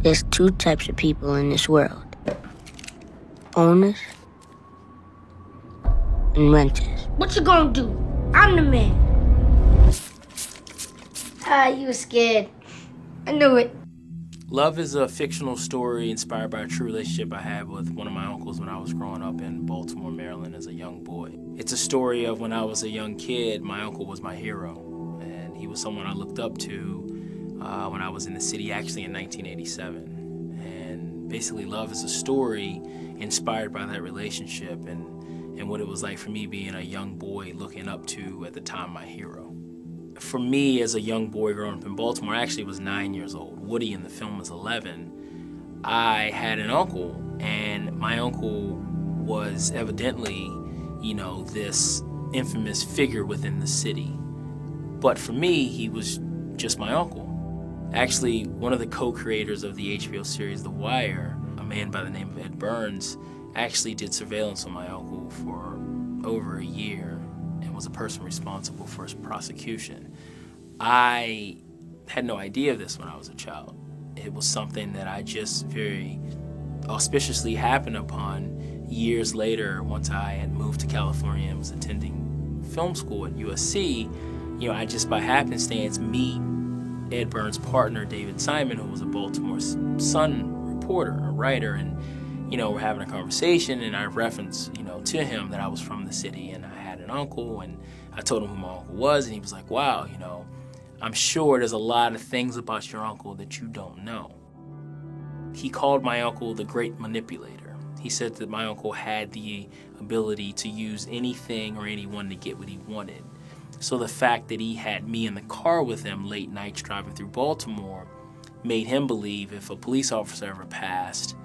There's two types of people in this world. Owners and renters. What you gonna do? I'm the man. You were scared. I knew it. Love is a fictional story inspired by a true relationship I had with one of my uncles when I was growing up in Baltimore, Maryland as a young boy. It's a story of when I was a young kid, my uncle was my hero, and he was someone I looked up to when I was in the city, actually in 1987. And basically, Love is a story inspired by that relationship and what it was like for me being a young boy looking up to, at the time, my hero. For me, as a young boy growing up in Baltimore, I actually was 9 years old. Woody in the film was 11. I had an uncle, and my uncle was evidently, you know, this infamous figure within the city. But for me, he was just my uncle. Actually, one of the co-creators of the HBO series The Wire, a man by the name of Ed Burns, actually did surveillance on my uncle for over a year and was a person responsible for his prosecution. I had no idea of this when I was a child. It was something that I just very auspiciously happened upon years later once I had moved to California and was attending film school at USC. You know, I just by happenstance meet Ed Burns' partner, David Simon, who was a Baltimore Sun reporter, a writer, and you know, we're having a conversation, and I referenced, you know, to him that I was from the city and I had an uncle, and I told him who my uncle was, and he was like, wow, you know, I'm sure there's a lot of things about your uncle that you don't know. He called my uncle the great manipulator. He said that my uncle had the ability to use anything or anyone to get what he wanted. So the fact that he had me in the car with him late nights driving through Baltimore made him believe if a police officer ever passed,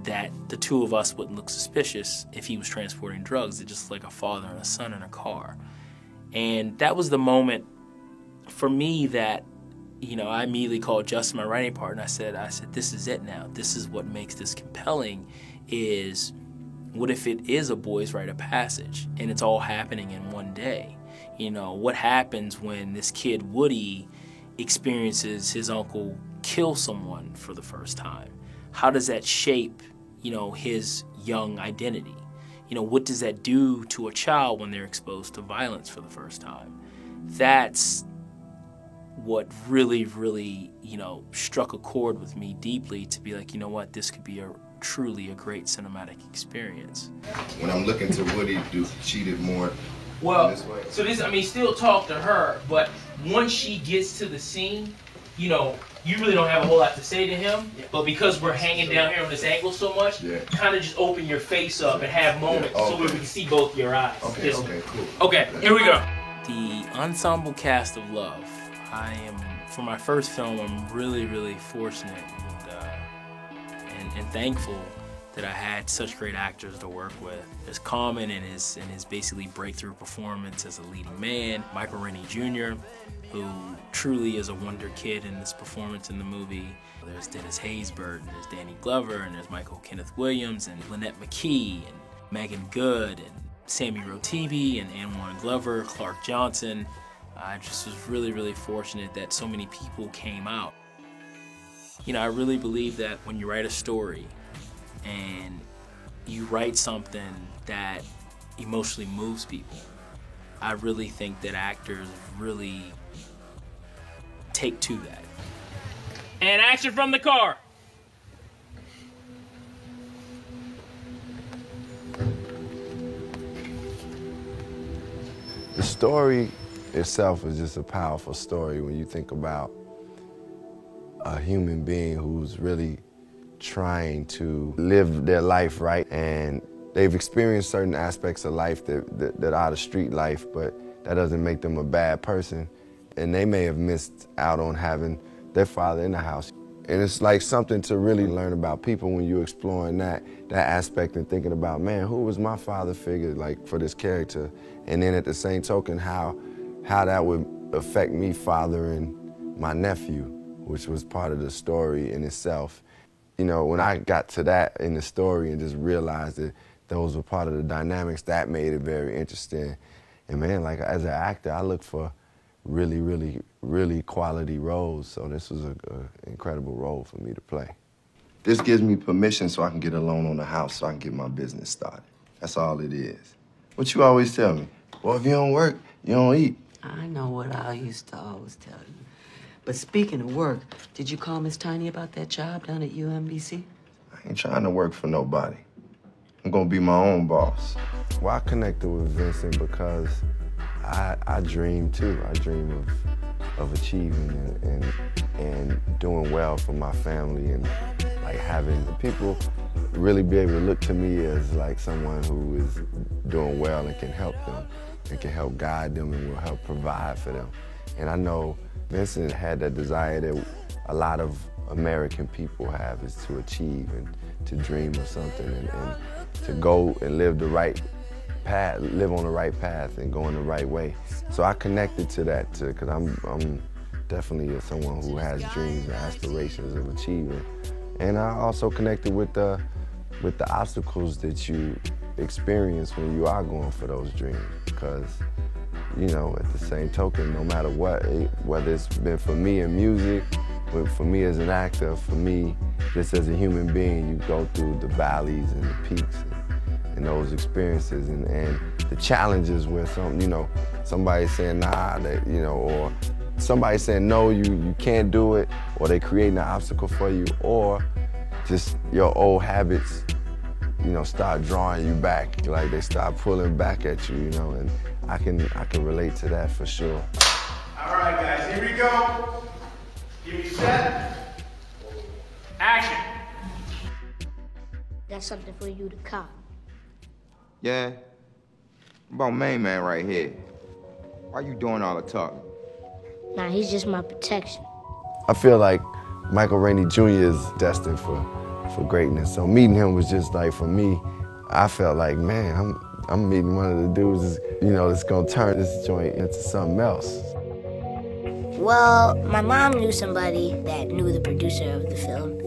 that the two of us wouldn't look suspicious if he was transporting drugs. It's just like a father and a son in a car. And that was the moment for me that, you know, I immediately called Justin, my writing partner. I said, this is it now. This is what makes this compelling, is what if it is a boy's rite of passage and it's all happening in one day? You know, what happens when this kid, Woody, experiences his uncle kill someone for the first time? How does that shape, you know, his young identity? You know, what does that do to a child when they're exposed to violence for the first time? That's what really, really, you know, struck a chord with me deeply to be like, you know what, this could be truly a great cinematic experience. When I'm looking to Woody, do cheated more. Well, so this, I mean, still talk to her, but once she gets to the scene, you know, you really don't have a whole lot to say to him, but because we're hanging down here on this angle so much, kind of just open your face up and have moments so we can see both your eyes. Okay, okay, cool. Okay, here we go. The ensemble cast of Love. I am, for my first film, I'm really, really fortunate and thankful that I had such great actors to work with. There's Common in his basically breakthrough performance as a leading man, Michael Rainey Jr., who truly is a wonder kid in this performance in the movie. There's Dennis Haysbert, and there's Danny Glover, and there's Michael Kenneth Williams, and Lynette McKee, and Megan Good, and Sammy Rotibi, and Anwan Glover, Clark Johnson. I just was really, really fortunate that so many people came out. You know, I really believe that when you write a story and you write something that emotionally moves people, I really think that actors really take to that. And action from the car. The story itself is just a powerful story when you think about a human being who's really trying to live their life right, and they've experienced certain aspects of life that are the street life, but that doesn't make them a bad person. And they may have missed out on having their father in the house. And it's like something to really learn about people when you're exploring that aspect and thinking about, man, who was my father figure like for this character? And then at the same token, how that would affect me fathering my nephew, which was part of the story in itself. You know, when I got to that in the story and just realized that those were part of the dynamics, that made it very interesting. And man, like as an actor, I look for really quality roles. So this was an incredible role for me to play. This gives me permission so I can get a loan on the house so I can get my business started. That's all it is. What you always tell me? Well, if you don't work, you don't eat. I know what I used to always tell you. But speaking of work, did you call Miss Tiny about that job down at UMBC? I ain't trying to work for nobody. I'm gonna be my own boss. Well, I connected with Vincent because I dream too. I dream of achieving and doing well for my family, and like having people really be able to look to me as like someone who is doing well and can help them and can help guide them and will help provide for them. And I know Vincent had that desire that a lot of American people have, is to achieve and to dream of something and to go and live the right path, live on the right path and go in the right way. So I connected to that too, because I'm definitely someone who has dreams and aspirations of achieving. And I also connected with the obstacles that you experience when you are going for those dreams, because, you know, at the same token, no matter what, whether it's been for me in music, for me as an actor, for me just as a human being, you go through the valleys and the peaks and those experiences and the challenges where somebody's saying nah, or somebody saying no, you can't do it, or they creating an obstacle for you, or just your old habits, start drawing you back, like they start pulling back at you, and I can relate to that for sure. All right, guys, here we go. Give me set. Action. That's something for you to cop. Yeah? What about main man right here? Why you doing all the talking? Nah, he's just my protection. I feel like Michael Rainey Jr. is destined for greatness. So meeting him was just like, for me, I felt like, man, I'm meeting one of the dudes, that's gonna turn this joint into something else. Well, my mom knew somebody that knew the producer of the film.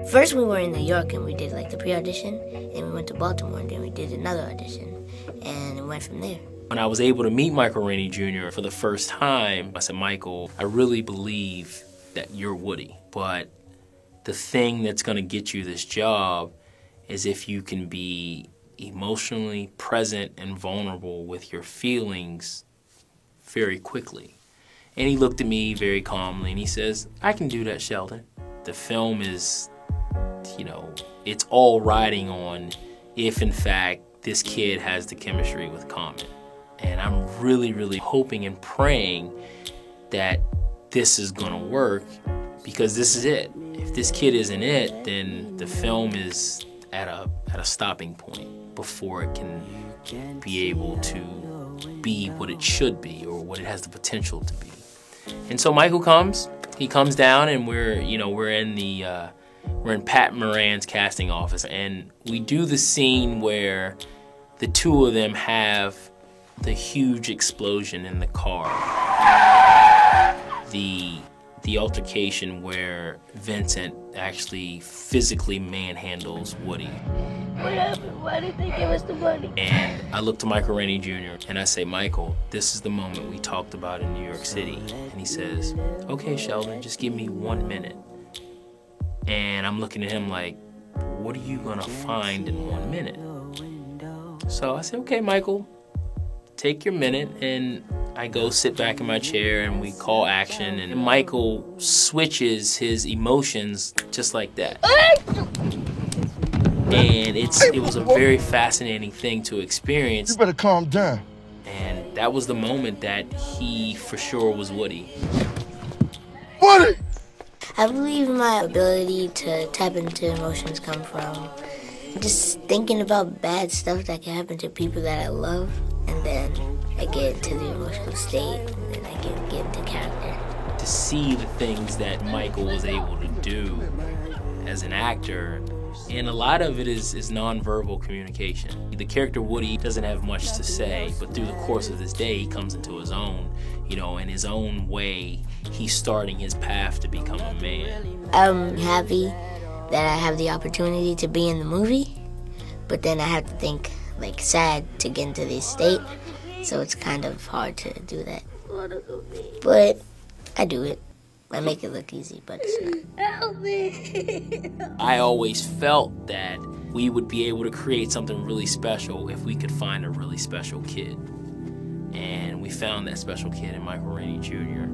First we were in New York and we did like the pre-audition, and we went to Baltimore and then we did another audition, and it went from there. When I was able to meet Michael Rainey Jr. for the first time, I said, Michael, I really believe that you're Woody, but the thing that's gonna get you this job is if you can be emotionally present and vulnerable with your feelings very quickly. And he looked at me very calmly and he says, I can do that, Sheldon. The film is, it's all riding on if in fact this kid has the chemistry with Common. And I'm really, really hoping and praying that this is gonna work, because this is it. If this kid isn't it, then the film is at a stopping point before it can be able to be what it should be or what it has the potential to be. And so Michael comes, he comes down, and we're in Pat Moran's casting office, and we do the scene where the two of them have the huge explosion in the car. The altercation where Vincent actually physically manhandles Woody. What happened? Why did they give us the money? And I look to Michael Rainey Jr. and I say, Michael, this is the moment we talked about in New York City. And he says, okay, Sheldon, just give me 1 minute. And I'm looking at him like, what are you gonna find in 1 minute? So I said, okay, Michael, take your minute. And I go sit back in my chair and we call action, and Michael switches his emotions just like that. And it was a very fascinating thing to experience. You better calm down. And that was the moment that he for sure was Woody. Woody! I believe my ability to tap into emotions come from just thinking about bad stuff that can happen to people that I love, and then I get into the emotional state, and then I get into character. To see the things that Michael was able to do as an actor, and a lot of it is nonverbal communication. The character Woody doesn't have much to say, but through the course of this day, he comes into his own, in his own way, he's starting his path to become a man. I'm happy that I have the opportunity to be in the movie, but then I have to think, sad to get into this state, so it's kind of hard to do that. But I do it. I make it look easy, but it's not. Help me! I always felt that we would be able to create something really special if we could find a really special kid. And we found that special kid in Michael Rainey Jr.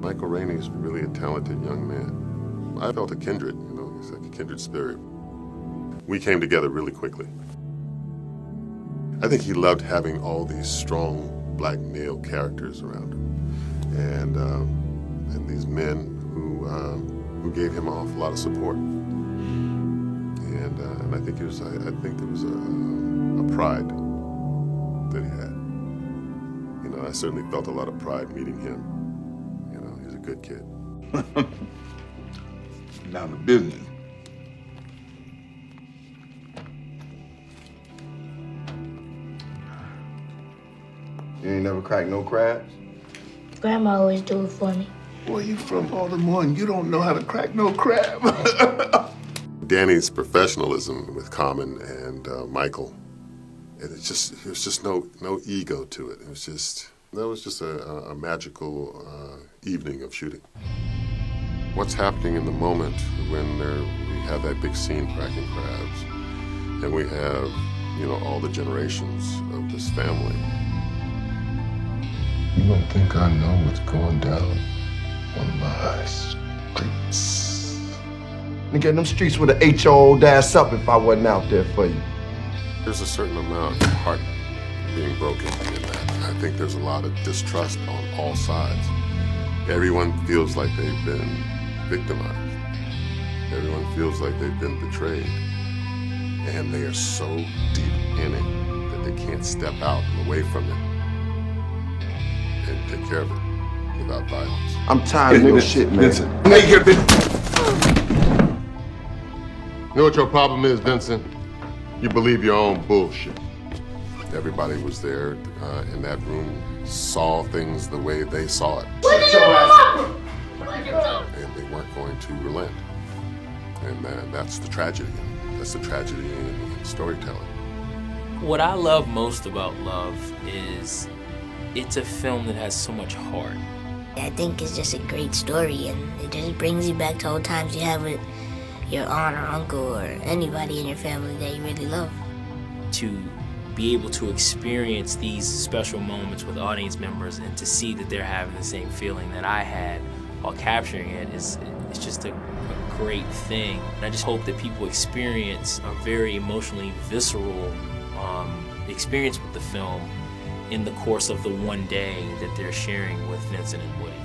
Michael Rainey is really a talented young man. I felt a kindred, you know, he's like a kindred spirit. We came together really quickly. I think he loved having all these strong black male characters around him, and these men who gave him an awful lot of support. And I think there was a pride that he had. You know, I certainly felt a lot of pride meeting him. You know, he's a good kid. Down to business. You ain't never cracked no crabs? Grandma always do it for me. Boy, you from Baltimore and you don't know how to crack no crab. Danny's professionalism with Common and Michael, and there was just no ego to it. That was just a magical evening of shooting. What's happening in the moment when we have that big scene cracking crabs, and we have, you know, all the generations of this family. You don't think I know what's going down on my streets? Nigga, them streets would have ate your old ass up if I wasn't out there for you. There's a certain amount of heart being broken in that. I think there's a lot of distrust on all sides. Everyone feels like they've been victimized. Everyone feels like they've been betrayed. And they are so deep in it that they can't step out and away from it and take care of it without violence. I'm tired of your shit, man. Vincent. You know what your problem is, Vincent? You believe your own bullshit. Everybody was there in that room, saw things the way they saw it. And they weren't going to relent. And that's the tragedy. That's the tragedy in storytelling. What I love most about Love is it's a film that has so much heart. I think it's just a great story, and it just brings you back to old times you have with your aunt or uncle or anybody in your family that you really love. To be able to experience these special moments with audience members and to see that they're having the same feeling that I had while capturing it it's just a great thing. And I just hope that people experience a very emotionally visceral experience with the film in the course of the one day that they're sharing with Vincent and Woody.